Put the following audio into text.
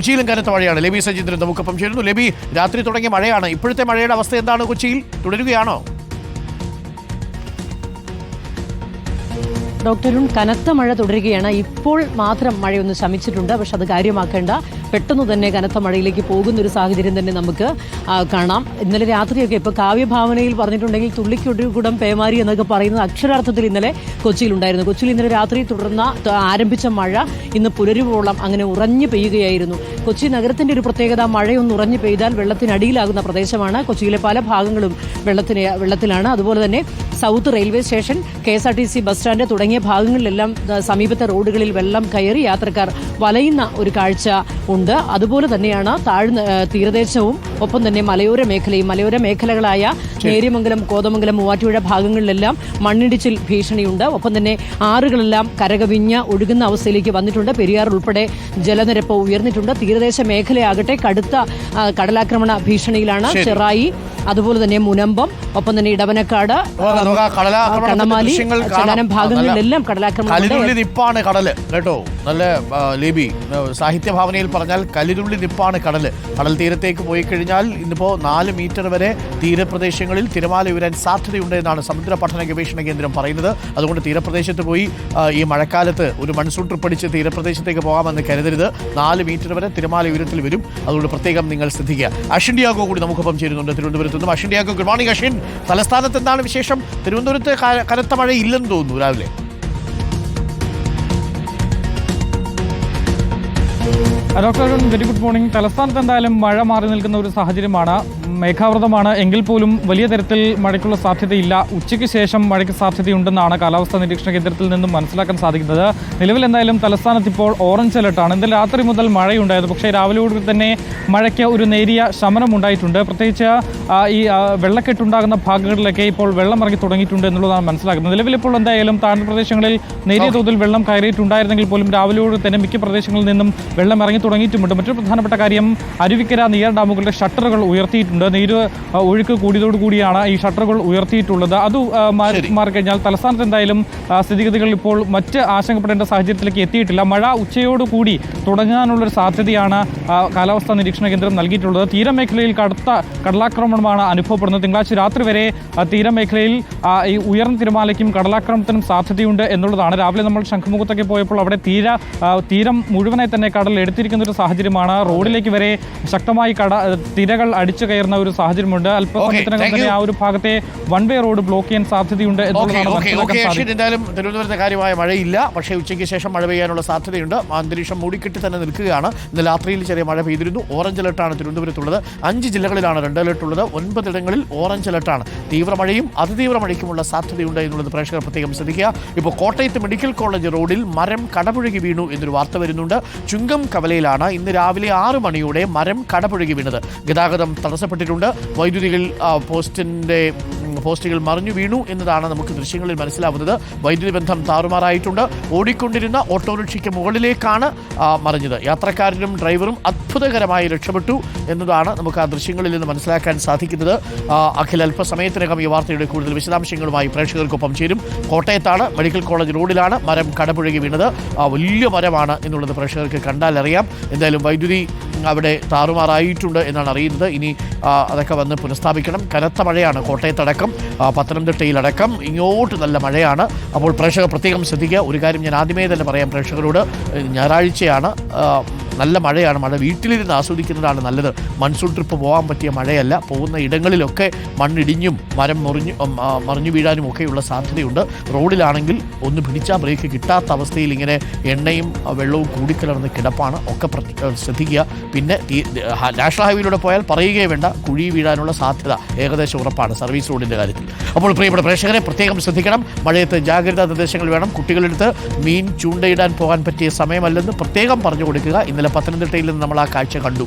കൊച്ചിയിലും കനത്ത മഴയാണ്. ലെബി സജിന്ദ്രൻ നമുക്കൊപ്പം ചേരുന്നു. ലെബി, രാത്രി തുടങ്ങിയ മഴയാണ്. ഇപ്പോഴത്തെ മഴയുടെ അവസ്ഥ എന്താണ്? കൊച്ചിയിൽ തുടരുകയാണോ? ഡോക്ടറും കനത്ത മഴ തുടരുകയാണ്. ഇപ്പോൾ മാത്രം മഴയൊന്ന് ശമിച്ചിട്ടുണ്ട്. പക്ഷെ അത് കാര്യമാക്കേണ്ട, പെട്ടെന്ന് തന്നെ കനത്ത മഴയിലേക്ക് പോകുന്നൊരു സാഹചര്യം തന്നെ നമുക്ക് കാണാം. ഇന്നലെ രാത്രിയൊക്കെ ഇപ്പോൾ കാവ്യഭാവനയിൽ പറഞ്ഞിട്ടുണ്ടെങ്കിൽ തുള്ളിക്കൊരു കുടം പേമാരി എന്നൊക്കെ പറയുന്നത് അക്ഷരാർത്ഥത്തിൽ ഇന്നലെ കൊച്ചിയിലുണ്ടായിരുന്നു. കൊച്ചിയിൽ ഇന്നലെ രാത്രി ആരംഭിച്ച മഴ ഇന്ന് പുലരുവോളം അങ്ങനെ ഉറഞ്ഞു പെയ്യുകയായിരുന്നു. കൊച്ചി നഗരത്തിന്റെ ഒരു പ്രത്യേകത, മഴയൊന്ന് ഉറഞ്ഞു പെയ്താൽ വെള്ളത്തിനടിയിലാകുന്ന പ്രദേശമാണ്. കൊച്ചിയിലെ പല ഭാഗങ്ങളും വെള്ളത്തിലാണ്. അതുപോലെ തന്നെ south railway station, KSRTC bus stand തുടങ്ങിയ ഭാഗങ്ങളിലെല്ലാം സമീപത്തെ റോഡുകളിൽ വെള്ളം കയറി യാത്രക്കാർ വലയുന്ന ഒരു കാഴ്ച ഉണ്ട്. അതുപോലെ തന്നെയാണ് താഴ്ന്ന തീരദേശവും ഒപ്പം തന്നെ മലയോര മേഖലകളായ നേര്യമംഗലം, കോതമംഗലം, മൂവാറ്റുപുഴ ഭാഗങ്ങളിലെല്ലാം മണ്ണിടിച്ചിൽ ഭീഷണിയുണ്ട്. ഒപ്പം തന്നെ ആറുകളെല്ലാം കരകവിഞ്ഞ് ഒഴുകുന്ന അവസ്ഥയിലേക്ക് വന്നിട്ടുണ്ട്. പെരിയാർ ഉൾപ്പെടെ ജലനിരപ്പ് ഉയർന്നിട്ടുണ്ട്. തീരദേശ മേഖലയാകട്ടെ കടുത്ത കടലാക്രമണ ഭീഷണിയിലാണ്. ചെറായി, അതുപോലെ തന്നെ മുനമ്പം, ഒപ്പം തന്നെ ഇടവനക്കാട്, കണ്ണമാലി, ചെല്ലാനം ഭാഗങ്ങളിലെല്ലാം കടലാക്രമണം. നിപ്പാണ് കടല് കേട്ടോ. നല്ല ലേബി, സാഹിത്യഭാവനയിൽ പറഞ്ഞാൽ കലിരുള്ളി നിപ്പാണ് കടല്. കടൽ തീരത്തേക്ക് പോയി കഴിഞ്ഞാൽ ഇന്നിപ്പോ 4 മീറ്റർ വരെ തീരപ്രദേശങ്ങളിൽ തിരമാല ഉയരാൻ സാധ്യതയുണ്ട് എന്നാണ് സമുദ്ര പഠന ഗവേഷണ കേന്ദ്രം പറയുന്നത്. അതുകൊണ്ട് തീരപ്രദേശത്ത് പോയി ഈ മഴക്കാലത്ത് ഒരു മൺസൂൺ ട്രിപ്പ് അടിച്ച് തീരപ്രദേശത്തേക്ക് പോകാമെന്ന് കരുതരുത്. 4 മീറ്റർ വരെ തിരമാല ഉയരത്തിൽ വരും. അതുകൊണ്ട് പ്രത്യേകം നിങ്ങൾ ശ്രദ്ധിക്കുക. അശ്വിൻ ഡിയാഗോ കൂടി നമുക്കൊപ്പം ചേരുന്നുണ്ട് തിരുവനന്തപുരത്ത് നിന്നും. Ashwin Diego, good morning Ashwin. തലസ്ഥാനത്ത് എന്താണ് വിശേഷം? തിരുവനന്തപുരത്ത് കനത്ത മഴ ഇല്ലെന്ന് തോന്നുന്നു രാവിലെ. Doctor very good morning. തലസ്ഥാനത്ത് എന്തായാലും മഴ മാറി നിൽക്കുന്ന ഒരു സാഹചര്യമാണ്. മേഘാവൃതമാണ് എങ്കിൽ പോലും വലിയ തരത്തിൽ മഴയ്ക്കുള്ള സാധ്യതയില്ല. ഉച്ചയ്ക്ക് ശേഷം മഴയ്ക്ക് സാധ്യതയുണ്ടെന്നാണ് കാലാവസ്ഥാ നിരീക്ഷണ കേന്ദ്രത്തിൽ നിന്നും മനസ്സിലാക്കാൻ സാധിക്കുന്നത്. നിലവിൽ എന്തായാലും തലസ്ഥാനത്ത് ഇപ്പോൾ ഓറഞ്ച് അലർട്ടാണ്. ഇന്നലെ രാത്രി മുതൽ മഴയുണ്ടായിരുന്നു. പക്ഷേ രാവിലെയോടെ തന്നെ മഴയ്ക്ക് ഒരു നേരിയ ശമനം ഉണ്ടായിട്ടുണ്ട്. പ്രത്യേകിച്ച് ഈ വെള്ളക്കെട്ടുണ്ടാകുന്ന ഭാഗങ്ങളിലൊക്കെ ഇപ്പോൾ വെള്ളം ഇറങ്ങി തുടങ്ങിയിട്ടുണ്ട് എന്നുള്ളതാണ് മനസ്സിലാക്കുന്നത്. നിലവിൽ ഇപ്പോൾ എന്തായാലും താഴ്ന്ന പ്രദേശങ്ങളിൽ നേരിയ തോതിൽ വെള്ളം കയറിയിട്ടുണ്ടായിരുന്നെങ്കിൽ പോലും രാവിലെയോടെ തന്നെ മിക്ക പ്രദേശങ്ങളിൽ നിന്നും വെള്ളം ഇറങ്ങി തുടങ്ങിയിട്ടുമുണ്ട്. മറ്റൊരു പ്രധാനപ്പെട്ട കാര്യം, അരുവിക്കര, നെയ്യാർ ഡാമുകളുടെ ഷട്ടറുകൾ ഉയർത്തിയിട്ടുണ്ട്. നീര് ഒഴുക്ക് കൂടിയതോടുകൂടിയാണ് ഈ ഷട്ടറുകൾ ഉയർത്തിയിട്ടുള്ളത്. അത് മാറിക്കഴിഞ്ഞാൽ തലസ്ഥാനത്ത് എന്തായാലും സ്ഥിതിഗതികൾ ഇപ്പോൾ മറ്റ് ആശങ്കപ്പെടേണ്ട സാഹചര്യത്തിലേക്ക് എത്തിയിട്ടില്ല. മഴ ഉച്ചയോടുകൂടി തുടങ്ങാനുള്ളൊരു സാധ്യതയാണ് കാലാവസ്ഥാ നിരീക്ഷണ കേന്ദ്രം നൽകിയിട്ടുള്ളത്. തീരമേഖലയിൽ കടുത്ത കടലാക്രമണമാണ് അനുഭവപ്പെടുന്നത്. തിങ്കളാഴ്ച രാത്രി വരെ തീരമേഖലയിൽ ഈ ഉയർന്ന തിരമാലയ്ക്കും കടലാക്രമണത്തിനും സാധ്യതയുണ്ട് എന്നുള്ളതാണ്. രാവിലെ നമ്മൾ ശംഖുമുഖത്തൊക്കെ പോയപ്പോൾ അവിടെ തീരം മുഴുവനായി തന്നെ കടൽ എടുത്തിരിക്കുന്ന ഒരു സാഹചര്യമാണ്. റോഡിലേക്ക് വരെ ശക്തമായി തിരകൾ അടിച്ചു കയറുന്ന ഒരു സാഹചര്യമുണ്ട്. അല്പസമയത്തിനകം തന്നെ ആ ഒരു ഭാഗത്തെ വൺ വേ റോഡ് ബ്ലോക്ക് ചെയ്യാൻ സാധ്യതയുണ്ട് എന്നുള്ളതാണ്. എന്തായാലും തിരുവനന്തപുരത്തെ കാര്യമായ മഴയില്ല. പക്ഷേ ഉച്ചയ്ക്ക് ശേഷം മഴ പെയ്യാനുള്ള സാധ്യതയുണ്ട്. അന്തരീക്ഷം മൂടിക്കെട്ടി തന്നെ നിൽക്കുകയാണ്. ഇന്ന് രാത്രിയിൽ ചെറിയ മഴ പെയ്തിരുന്നു. ഓറഞ്ച് അലർട്ടാണ് തിരുവനന്തപുരത്തുള്ളത്. 5 ജില്ലകളിലാണ് റെഡ് അലർട്ട് ഉള്ളത്. 9 ഇടങ്ങളിൽ ഓറഞ്ച് അലർട്ടാണ്. തീവ്രമഴയും അതിതീവ്ര മഴയ്ക്കുമുള്ള സാധ്യതയുണ്ട് എന്നുള്ളത് പ്രേക്ഷകർ പ്രത്യേകം ശ്രദ്ധിക്കുക. ഇപ്പോൾ കോട്ടയത്ത് മെഡിക്കൽ കോളേജ് റോഡിൽ മരം കടപുഴകി വീണു എന്നൊരു വാർത്ത വരുന്നുണ്ട്. ചുങ്കം കവലയിലാണ് ഇന്ന് രാവിലെ 6 മണിയോടെ മരം കടപുഴകി വീണത്. ഗതാഗതം തടസ്സപ്പെട്ടിട്ടുണ്ട്. വൈദ്യുതികൾ പോസ്റ്റുകൾ മറിഞ്ഞു വീണു എന്നതാണ് നമുക്ക് ദൃശ്യങ്ങളിൽ മനസ്സിലാവുന്നത്. വൈദ്യുതി ബന്ധം താറുമാറായിട്ടുണ്ട്. ഓടിക്കൊണ്ടിരുന്ന ഓട്ടോറിക്ഷയ്ക്ക് മുകളിലേക്കാണ് മറിഞ്ഞത്. യാത്രക്കാരനും ഡ്രൈവറും അത്ഭുതകരമായി രക്ഷപ്പെട്ടു എന്നതാണ് നമുക്ക് ആ ദൃശ്യങ്ങളിൽ നിന്ന് മനസ്സിലാക്കാൻ സാധിക്കുന്നത്. അഖിൽ അല്പസമയത്തിനകം ഈ വാർത്തയുടെ കൂടുതൽ വിശദാംശങ്ങളുമായി പ്രേക്ഷകർക്കൊപ്പം ചേരും. കോട്ടയത്താണ്, മെഡിക്കൽ കോളേജ് റോഡിലാണ് മരം കടപുഴകി വീണത്. വലിയ മരമാണ് എന്നുള്ളത് പ്രേക്ഷകർക്ക് കണ്ടാൽ അറിയാം. എന്തായാലും വൈദ്യുതി അവിടെ താറുമാറായിട്ടുണ്ട് എന്നാണ് അറിയുന്നത്. ഇനി അതൊക്കെ വന്ന് പുനഃസ്ഥാപിക്കണം. കനത്ത മഴയാണ് കോട്ടയത്തടക്കം, പത്തനംതിട്ടയിലടക്കം ഇങ്ങോട്ട് നല്ല മഴയാണ്. അപ്പോൾ പ്രേക്ഷകർ പ്രത്യേകം ശ്രദ്ധിക്കുക. ഒരു കാര്യം ഞാൻ ആദ്യമേ തന്നെ പറയാം പ്രേക്ഷകരോട്, ഞായറാഴ്ചയാണ്, നല്ല മഴയാണ്. മഴ വീട്ടിലിരുന്ന് ആസ്വദിക്കുന്നതാണ് നല്ലത്. മൺസൂൺ ട്രിപ്പ് പോകാൻ പറ്റിയ മഴയല്ല. പോകുന്ന ഇടങ്ങളിലൊക്കെ മണ്ണിടിഞ്ഞും മരം മറിഞ്ഞു വീഴാനും ഒക്കെയുള്ള സാധ്യതയുണ്ട്. റോഡിലാണെങ്കിൽ ഒന്ന് പിടിച്ചാൽ ബ്രേക്ക് കിട്ടാത്ത അവസ്ഥയിൽ ഇങ്ങനെ എണ്ണയും വെള്ളവും കൂടിക്കലർന്ന് കിടപ്പാണ്. ഒക്കെ ശ്രദ്ധിക്കുക. പിന്നെ നാഷണൽ ഹൈവേയിലൂടെ പോയാൽ പറയുകയേ വേണ്ട, കുഴി വീഴാനുള്ള സാധ്യത ഏകദേശം ഉറപ്പാണ് സർവീസ് റോഡിൻ്റെ കാര്യത്തിൽ. അപ്പോൾ പ്രിയപ്പെട്ട പ്രേക്ഷകരെ പ്രത്യേകം ശ്രദ്ധിക്കണം. മഴയത്ത് ജാഗ്രതാ നിർദ്ദേശങ്ങൾ വേണം. കുട്ടികളെടുത്ത് മീൻ ചൂണ്ടയിടാൻ പോകാൻ പറ്റിയ സമയമല്ലെന്ന് പ്രത്യേകം പറഞ്ഞു കൊടുക്കുക. ഇന്നലെ പത്തനംതിട്ടയിൽ നിന്ന് നമ്മൾ ആ കാഴ്ച കണ്ടു.